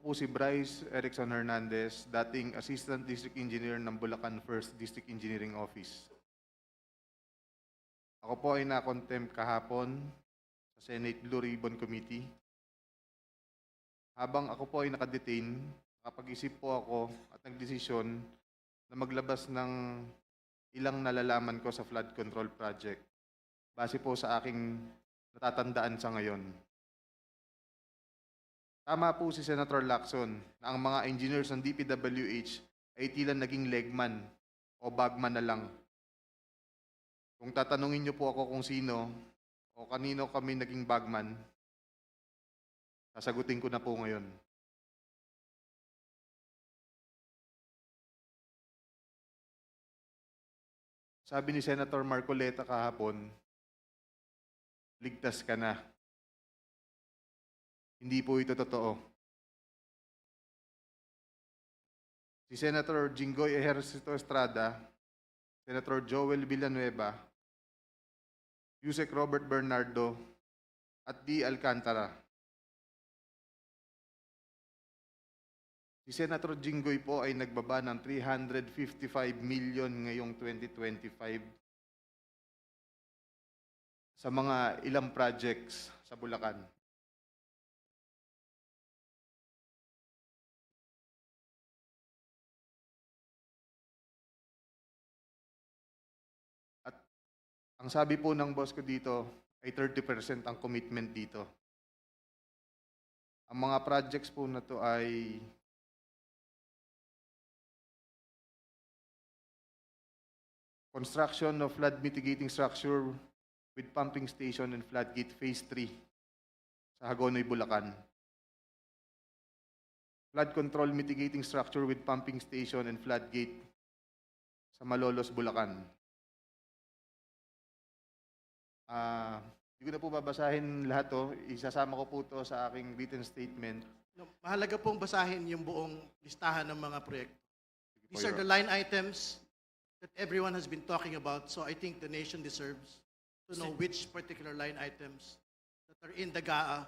po si Bryce Erickson Hernandez, dating Assistant District Engineer ng Bulacan 1st District Engineering Office. Ako po ay na-contempt kahapon sa Senate Blue Ribbon Committee. Habang ako po ay nakadetain, nakapag-isip po ako at nagdesisyon na maglabas ng ilang nalalaman ko sa flood control project base po sa aking natatandaan sa ngayon. Tama po si Senator Lacson na ang mga engineers ng DPWH ay tila naging legman o bagman na lang. Kung tatanungin niyo po ako kung sino o kanino kami naging bagman, sasagutin ko na po ngayon. Sabi ni Senator Marcoleta kahapon, ligtas ka na. Hindi po ito totoo. Si Senator Jinggoy Ejercito Estrada, Senator Joel Villanueva, Yusek Robert Bernardo, at D. Alcantara. Si Senator Jinggoy po ay nagbaba ng 355 million ngayong 2025 sa mga ilang projects sa Bulacan. At ang sabi po ng boss ko dito ay 30% ang commitment dito. Ang mga projects po na to ay construction of flood mitigating structure with pumping station and floodgate phase 3 sa Hagonoy, Bulacan. Flood control mitigating structure with pumping station and floodgate sa Malolos, Bulacan. Hindi ko na po babasahin lahat to. Isasama ko po to sa aking written statement. No, mahalaga pong basahin yung buong listahan ng mga proyekto. Sige po, These are Your the line items that everyone has been talking about, so I think the nation deserves to know which particular line items that are in the GAA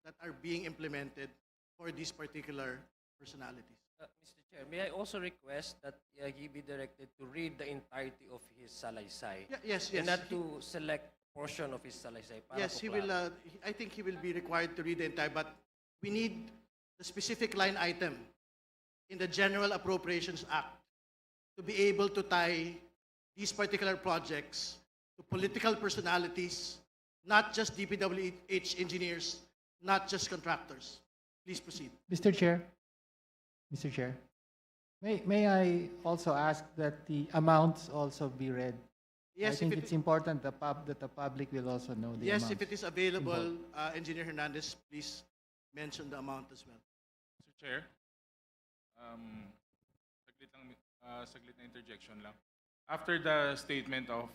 that are being implemented for these particular personalities. Mr. Chair, may I also request that he be directed to read the entirety of his salaysay Yes, and yes. not to select portion of his salaysay. Para Yes, po he will. klaro. I think he will be required to read the entire, but we need the specific line item in the General Appropriations Act to be able to tie these particular projects to political personalities, not just DPWH engineers, not just contractors. Please proceed. Mr. Chair, may I also ask that the amounts also be read? I Yes, think if it's it, important that the public will also know the yes, amounts. if it is available, Engineer Hernandez, please mention the amount as well. Mr. Chair, saglit na interjection lang. After the statement of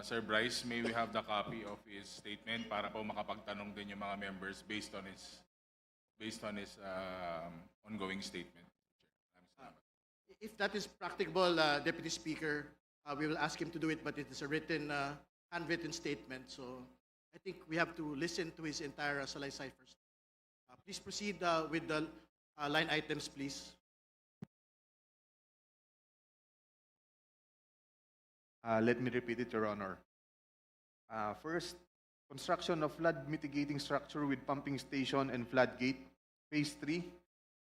Sir Bryce, may we have the copy of his statement para po makapagtanong din yung mga members based on his ongoing statement. If that is practicable, Deputy Speaker, we will ask him to do it, but it is a written, handwritten statement. So I think we have to listen to his entire salaysay first. Please proceed with the line items, please. Let me repeat it, Your Honor. First, construction of flood mitigating structure with pumping station and floodgate, phase 3,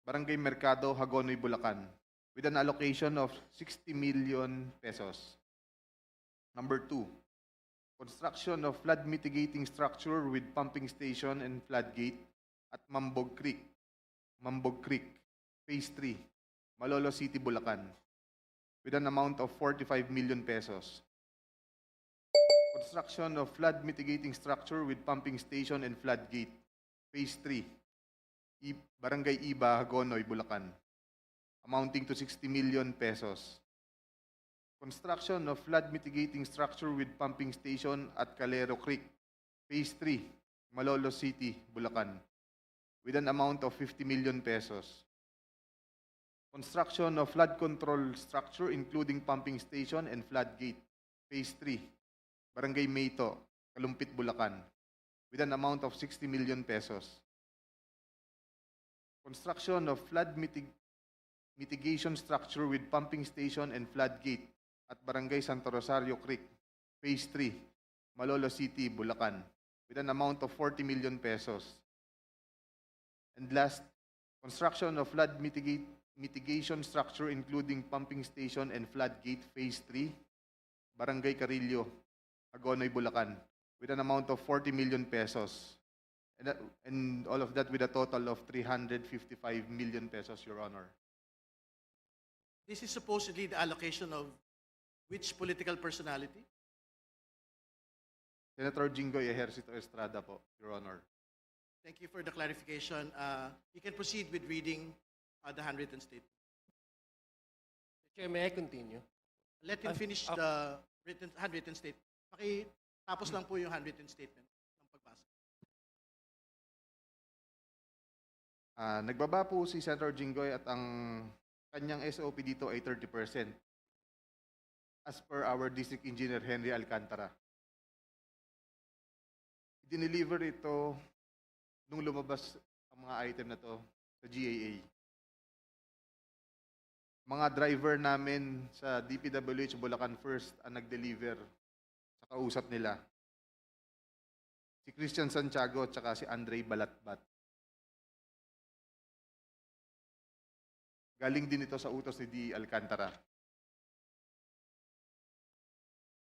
Barangay Mercado, Hagonoy, Bulacan, with an allocation of 60 million pesos. Number 2, construction of flood mitigating structure with pumping station and floodgate at Mambog Creek, phase 3, Malolo City, Bulacan, with an amount of 45 million pesos. Construction of flood mitigating structure with pumping station and floodgate, phase 3, Barangay Iba, Hagonoy, Bulacan, amounting to 60 million pesos. Construction of flood mitigating structure with pumping station at Calero Creek, phase 3, Malolo City, Bulacan, with an amount of 50 million pesos. Construction of flood control structure including pumping station and floodgate, phase 3, Barangay Mayto, Kalumpit, Bulacan, with an amount of 60 million pesos. construction of mitigation structure with pumping station and floodgate at Barangay Santo Rosario Creek, Phase 3, Malolo City, Bulacan, with an amount of 40 million pesos. And last, construction of mitigation structure including pumping station and floodgate, Phase 3, Barangay Carillo, Agonoy, Bulacan, with an amount of 40 million pesos. And all of that with a total of 355 million pesos, Your Honor. This is supposedly the allocation of which political personality? Senator Jinggoy Ejercito Estrada po, Your Honor. Thank you for the clarification. You can proceed with reading the handwritten statement. Chair, may I continue? Let him finish the handwritten statement. Tapos lang po yung handwritten statement ng pagbasa. Nagbaba po si Senator Jinggoy at ang kanyang SOP dito ay 30%. As per our District Engineer Henry Alcantara. Dineliver ito nung lumabas ang mga item na to sa GAA. Mga driver namin sa DPWH Bulacan First ang nag-deliver sa kausap nila. Si Christian Santiago at saka si Andre Balatbat. Galing din ito sa utos ni D. Alcantara.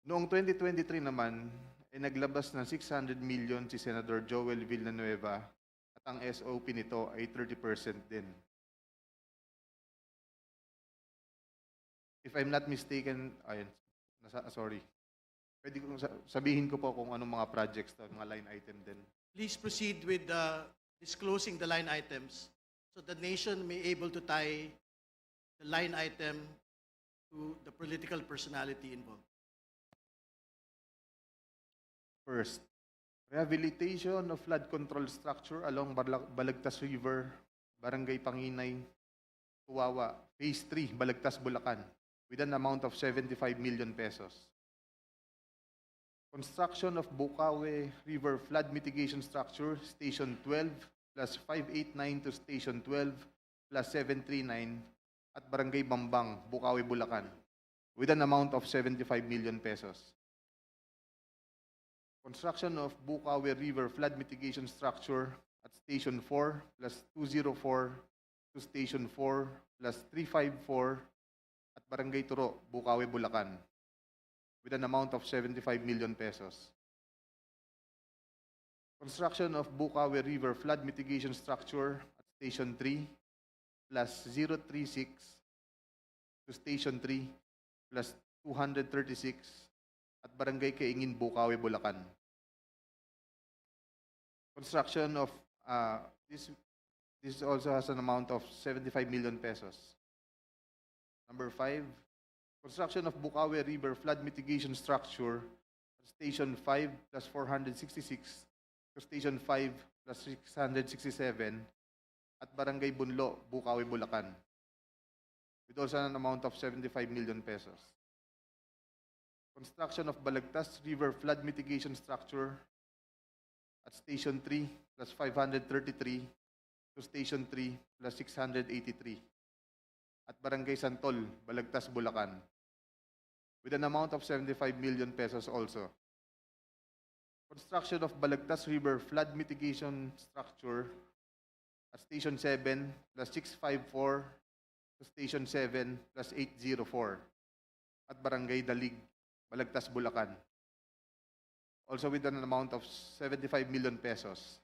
Noong 2023 naman, naglabas ng 600 million si Senator Joel Villanueva at ang SOP nito ay 30% din. If I'm not mistaken, sorry. Pwede kong sabihin ko po kung anong mga projects to, mga line item din. Please proceed with disclosing the line items so the nation may able to tie the line item to the political personality involved. First, rehabilitation of flood control structure along Balagtas River, Barangay Panginay, Tuwawa, Phase 3, Balagtas, Bulacan, with an amount of 75 million pesos. Construction of Bukawe River Flood Mitigation Structure, Station 12, plus 589 to Station 12, plus 739, at Barangay Bambang, Bukawe, Bulacan, with an amount of 75 million pesos. Construction of Bukawe River Flood Mitigation Structure at Station 4 plus 204 to Station 4 plus 354 at Barangay Turo, Bukawe, Bulacan, with an amount of 75 million pesos. Construction of Bukawe River Flood Mitigation Structure at Station 3 plus 036 to Station 3 plus 236 at Barangay Kaingin, Bukawe, Bulacan. Construction of this also has an amount of 75 million pesos. Number 5, construction of Bukawe River Flood Mitigation Structure at Station 5 plus 466 to Station 5 plus 667 at Barangay Bunlo, Bukawe, Bulacan, with also an amount of 75 million pesos. Construction of Balagtas River Flood Mitigation Structure at Station 3 plus 533 to Station 3 plus 683 at Barangay Santol, Balagtas, Bulacan, with an amount of 75 million pesos also. Construction of Balagtas River Flood Mitigation Structure at Station 7 plus 654 to Station 7 plus 804 at Barangay Dalig, Balagtas, Bulacan, also with an amount of 75 million pesos.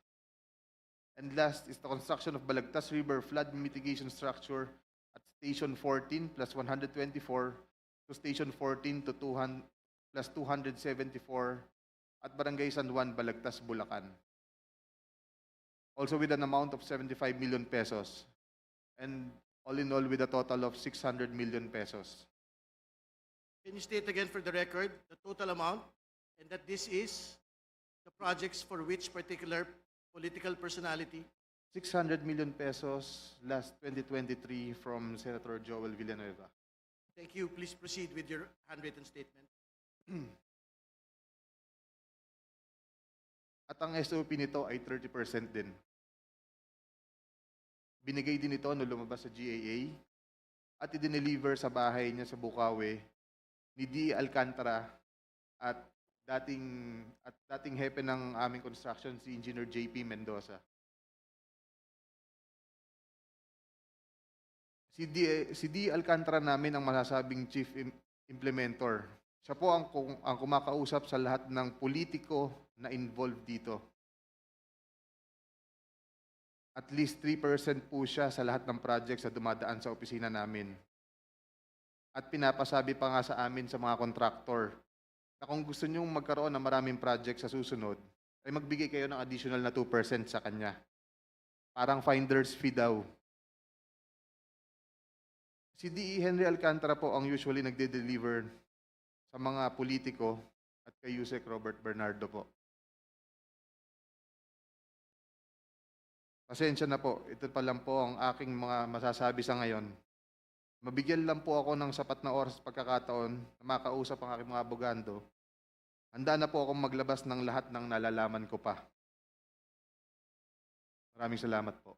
And last is the construction of Balagtas River Flood Mitigation Structure at Station 14 plus 124 to Station 14 to 200 plus 274 at Barangay San Juan, Balagtas, Bulacan, also with an amount of 75 million pesos. And all in all with a total of 600 million pesos. Can you state again for the record the total amount and that this is the projects for which particular political personality? 600 million pesos last 2023 from Senator Joel Villanueva. Thank you. Please proceed with your handwritten statement. At ang SOP nito ay 30% din. Binigay din ito nung lumabas sa GAA at i-deliver sa bahay niya sa Bukawi ni D. Alcantara at dating hepe ng aming construction si Engineer JP Mendoza. Si D. Alcantara namin ang masasabing chief implementor. Siya po ang kumakausap sa lahat ng politiko na involved dito. At least 3% po siya sa lahat ng projects na dumadaan sa opisina namin. At pinapasabi pa nga sa amin sa mga kontraktor na kung gusto nyong magkaroon ng maraming project sa susunod, ay magbigay kayo ng additional na 2% sa kanya. Parang finder's fee daw. Si D.E. Henry Alcantara po ang usually nagde-deliver sa mga politiko at kay Yusek Robert Bernardo po. Pasensya na po, ito pa lang po ang aking mga masasabi sa ngayon. Mabigyan lang po ako ng sapat na oras pagkakataon na makausap ang aking mga abogando. Handa na po akong maglabas ng lahat ng nalalaman ko pa. Maraming salamat po.